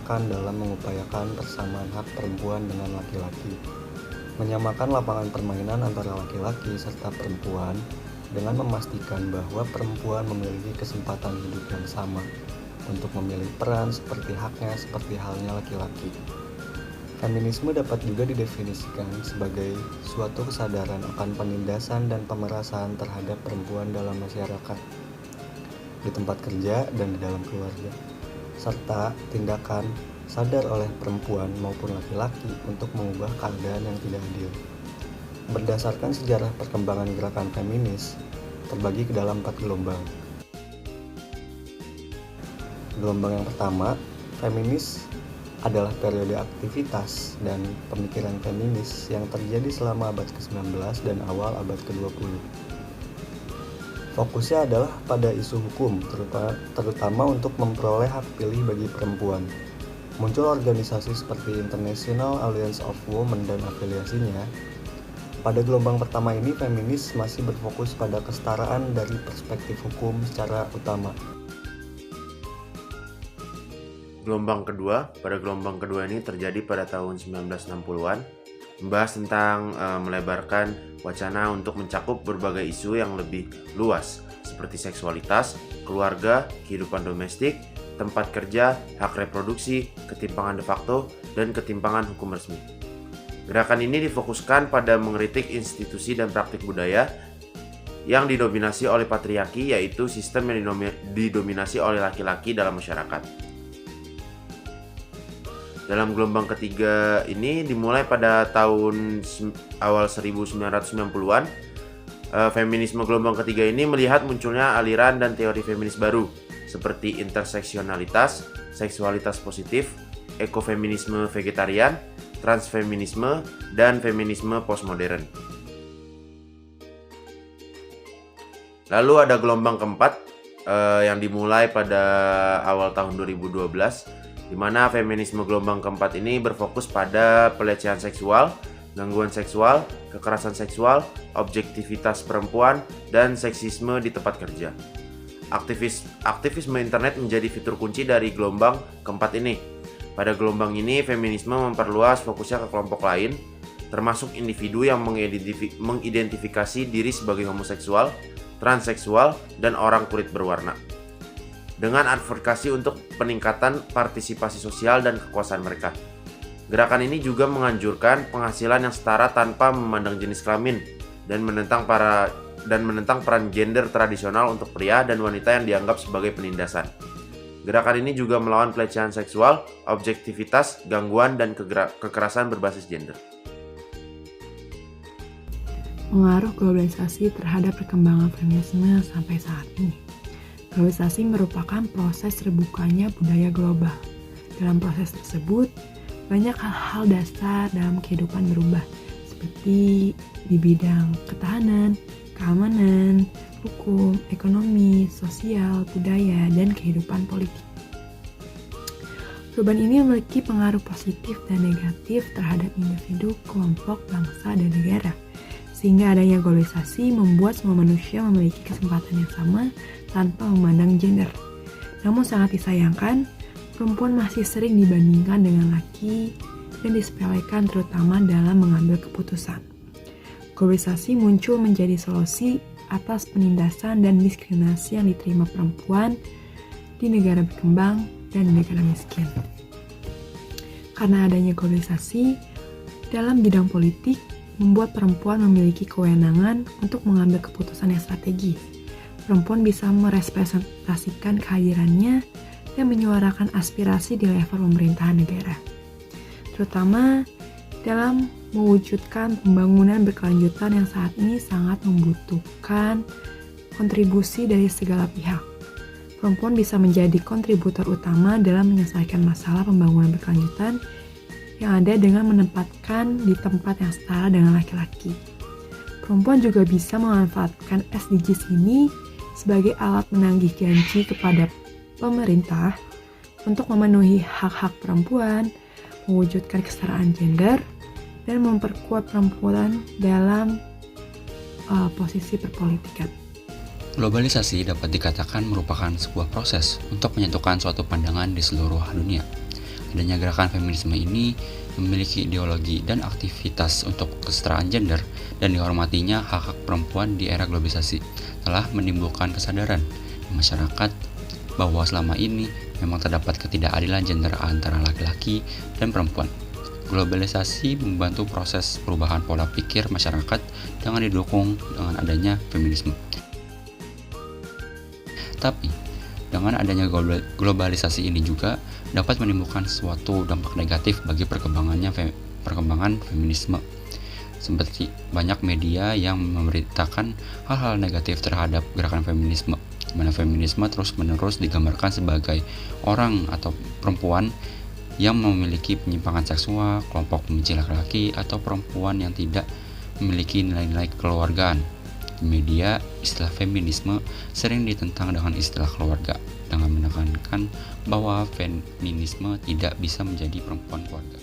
diarahkan dalam mengupayakan persamaan hak perempuan dengan laki-laki, menyamakan lapangan permainan antara laki-laki serta perempuan dengan memastikan bahwa perempuan memiliki kesempatan hidup yang sama untuk memilih peran seperti haknya seperti halnya laki-laki. Feminisme dapat juga didefinisikan sebagai suatu kesadaran akan penindasan dan pemerasan terhadap perempuan dalam masyarakat, di tempat kerja dan di dalam keluarga, serta tindakan sadar oleh perempuan maupun laki-laki untuk mengubah keadaan yang tidak adil. Berdasarkan sejarah perkembangan gerakan feminis, terbagi ke dalam 4 gelombang. Gelombang yang pertama, feminis adalah periode aktivitas dan pemikiran feminis yang terjadi selama abad ke-19 dan awal abad ke-20. Fokusnya adalah pada isu hukum, terutama untuk memperoleh hak pilih bagi perempuan. Muncul organisasi seperti International Alliance of Women dan afiliasinya. Pada gelombang pertama ini, feminis masih berfokus pada kesetaraan dari perspektif hukum secara utama. Pada gelombang kedua ini terjadi pada tahun 1960-an, membahas tentang melebarkan wacana untuk mencakup berbagai isu yang lebih luas, seperti seksualitas, keluarga, kehidupan domestik, tempat kerja, hak reproduksi, ketimpangan de facto, dan ketimpangan hukum resmi. Gerakan ini difokuskan pada mengkritik institusi dan praktik budaya yang didominasi oleh patriarki, yaitu sistem yang didominasi oleh laki-laki dalam masyarakat. Dalam gelombang ketiga ini dimulai pada tahun awal 1990-an. Feminisme gelombang ketiga ini melihat munculnya aliran dan teori feminis baru seperti interseksionalitas, seksualitas positif, ekofeminisme vegetarian, transfeminisme, dan feminisme postmodern. Lalu ada gelombang keempat yang dimulai pada awal tahun 2012, di mana feminisme gelombang keempat ini berfokus pada pelecehan seksual, gangguan seksual, kekerasan seksual, objektivitas perempuan, dan seksisme di tempat kerja. Aktivisme internet menjadi fitur kunci dari gelombang keempat ini. Pada gelombang ini, feminisme memperluas fokusnya ke kelompok lain, termasuk individu yang mengidentifikasi diri sebagai homoseksual, transseksual, dan orang kulit berwarna, dengan advokasi untuk peningkatan partisipasi sosial dan kekuasaan mereka. Gerakan ini juga menganjurkan penghasilan yang setara tanpa memandang jenis kelamin dan menentang peran gender tradisional untuk pria dan wanita yang dianggap sebagai penindasan. Gerakan ini juga melawan pelecehan seksual, objektivitas, gangguan, dan kekerasan berbasis gender. Pengaruh globalisasi terhadap perkembangan feminisme sampai saat ini. Globalisasi merupakan proses terbukanya budaya global. Dalam proses tersebut, banyak hal-hal dasar dalam kehidupan berubah, seperti di bidang ketahanan, keamanan, hukum, ekonomi, sosial, budaya, dan kehidupan politik. Perubahan ini memiliki pengaruh positif dan negatif terhadap individu, kelompok, bangsa, dan negara. Sehingga adanya globalisasi membuat semua manusia memiliki kesempatan yang sama tanpa memandang gender. Namun sangat disayangkan, perempuan masih sering dibandingkan dengan laki dan disepelekan terutama dalam mengambil keputusan. Globalisasi muncul menjadi solusi atas penindasan dan diskriminasi yang diterima perempuan di negara berkembang dan negara miskin. Karena adanya globalisasi, dalam bidang politik, membuat perempuan memiliki kewenangan untuk mengambil keputusan yang strategis. Perempuan bisa merepresentasikan kehadirannya dan menyuarakan aspirasi di level pemerintahan negara, terutama dalam mewujudkan pembangunan berkelanjutan yang saat ini sangat membutuhkan kontribusi dari segala pihak. Perempuan bisa menjadi kontributor utama dalam menyelesaikan masalah pembangunan berkelanjutan yang ada dengan menempatkan di tempat yang setara dengan laki-laki. Perempuan juga bisa memanfaatkan SDGs ini sebagai alat menagih janji kepada pemerintah untuk memenuhi hak-hak perempuan, mewujudkan kesetaraan gender, dan memperkuat perempuan dalam posisi perpolitikan. Globalisasi dapat dikatakan merupakan sebuah proses untuk menyatukan suatu pandangan di seluruh dunia. adanya gerakan feminisme ini memiliki ideologi dan aktivitas untuk kesetaraan gender dan dihormatinya hak-hak perempuan di era globalisasi telah menimbulkan kesadaran di masyarakat bahwa selama ini memang terdapat ketidakadilan gender antara laki-laki dan perempuan. Globalisasi membantu proses perubahan pola pikir masyarakat dengan didukung dengan adanya feminisme. Tapi, dengan adanya globalisasi ini juga dapat menimbulkan suatu dampak negatif bagi perkembangan feminisme. Seperti banyak media yang memberitakan hal-hal negatif terhadap gerakan feminisme, di mana feminisme terus-menerus digambarkan sebagai orang atau perempuan yang memiliki penyimpangan seksual, kelompok pembenci laki-laki, atau perempuan yang tidak memiliki nilai-nilai kekeluargaan. Di media, istilah feminisme sering ditentang dengan istilah keluarga, dengan menekankan bahwa feminisme tidak bisa menjadi perempuan keluarga.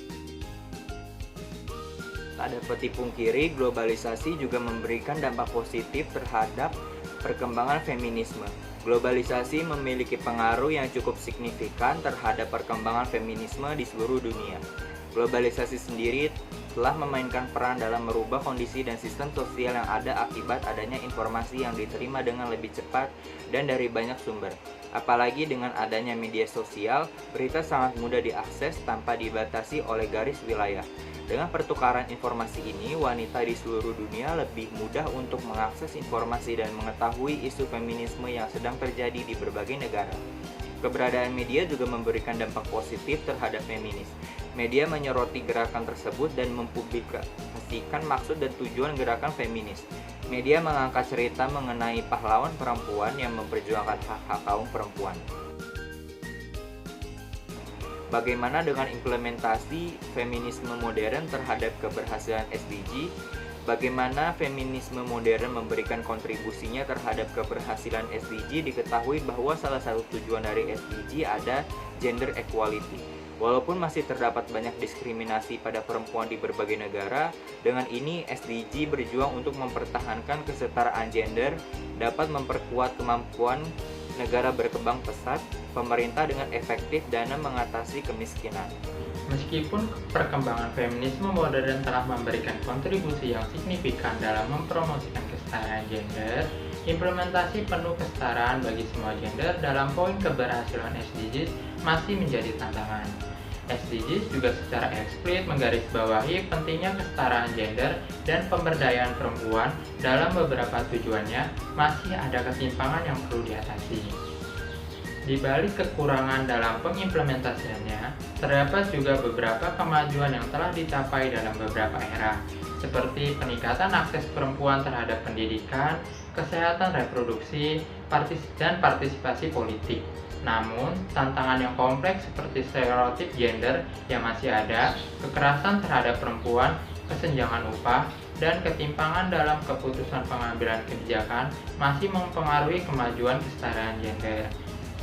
Tak dapat dipungkiri, globalisasi juga memberikan dampak positif terhadap perkembangan feminisme. Globalisasi memiliki pengaruh yang cukup signifikan terhadap perkembangan feminisme di seluruh dunia. Globalisasi sendiri telah memainkan peran dalam merubah kondisi dan sistem sosial yang ada akibat adanya informasi yang diterima dengan lebih cepat dan dari banyak sumber. Apalagi dengan adanya media sosial, berita sangat mudah diakses tanpa dibatasi oleh garis wilayah. Dengan pertukaran informasi ini, wanita di seluruh dunia lebih mudah untuk mengakses informasi dan mengetahui isu feminisme yang sedang terjadi di berbagai negara. Keberadaan media juga memberikan dampak positif terhadap feminis. Media menyoroti gerakan tersebut dan mempublikasikan maksud dan tujuan gerakan feminis. Media mengangkat cerita mengenai pahlawan perempuan yang memperjuangkan hak-hak kaum perempuan. Bagaimana dengan implementasi feminisme modern terhadap keberhasilan SDG? Bagaimana feminisme modern memberikan kontribusinya terhadap keberhasilan SDG? Diketahui bahwa salah satu tujuan dari SDG ada gender equality. Walaupun masih terdapat banyak diskriminasi pada perempuan di berbagai negara, dengan ini SDG berjuang untuk mempertahankan kesetaraan gender, dapat memperkuat kemampuan negara berkembang pesat, pemerintah dengan efektif dalam mengatasi kemiskinan. Meskipun perkembangan feminisme modern telah memberikan kontribusi yang signifikan dalam mempromosikan kesetaraan gender, implementasi penuh kesetaraan bagi semua gender dalam poin keberhasilan SDGs masih menjadi tantangan. SDGs juga secara eksplisit menggarisbawahi pentingnya kesetaraan gender dan pemberdayaan perempuan. Dalam beberapa tujuannya, masih ada ketimpangan yang perlu diatasi. Di balik kekurangan dalam pengimplementasiannya, terdapat juga beberapa kemajuan yang telah dicapai dalam beberapa era, seperti peningkatan akses perempuan terhadap pendidikan, kesehatan reproduksi, dan partisipasi politik. Namun, tantangan yang kompleks seperti stereotip gender yang masih ada, kekerasan terhadap perempuan, kesenjangan upah, dan ketimpangan dalam keputusan pengambilan kebijakan masih mempengaruhi kemajuan kesetaraan gender.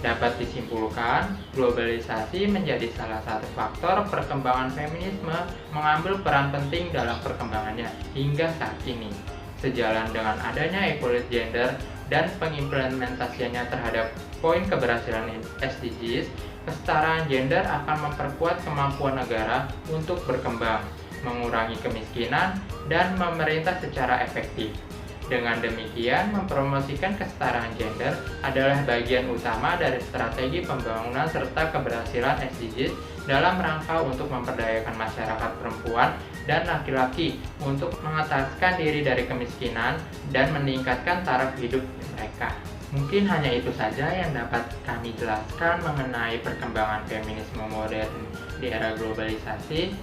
Dapat disimpulkan, globalisasi menjadi salah satu faktor perkembangan feminisme mengambil peran penting dalam perkembangannya hingga saat ini. Sejalan dengan adanya equality gender dan pengimplementasiannya terhadap poin keberhasilan SDGs, kesetaraan gender akan memperkuat kemampuan negara untuk berkembang, mengurangi kemiskinan, dan memerintah secara efektif. Dengan demikian, mempromosikan kesetaraan gender adalah bagian utama dari strategi pembangunan serta keberhasilan SDGs dalam rangka untuk memperdayakan masyarakat perempuan dan laki-laki untuk mengataskan diri dari kemiskinan dan meningkatkan taraf hidup mereka. Mungkin hanya itu saja yang dapat kami jelaskan mengenai perkembangan feminisme modern di era globalisasi.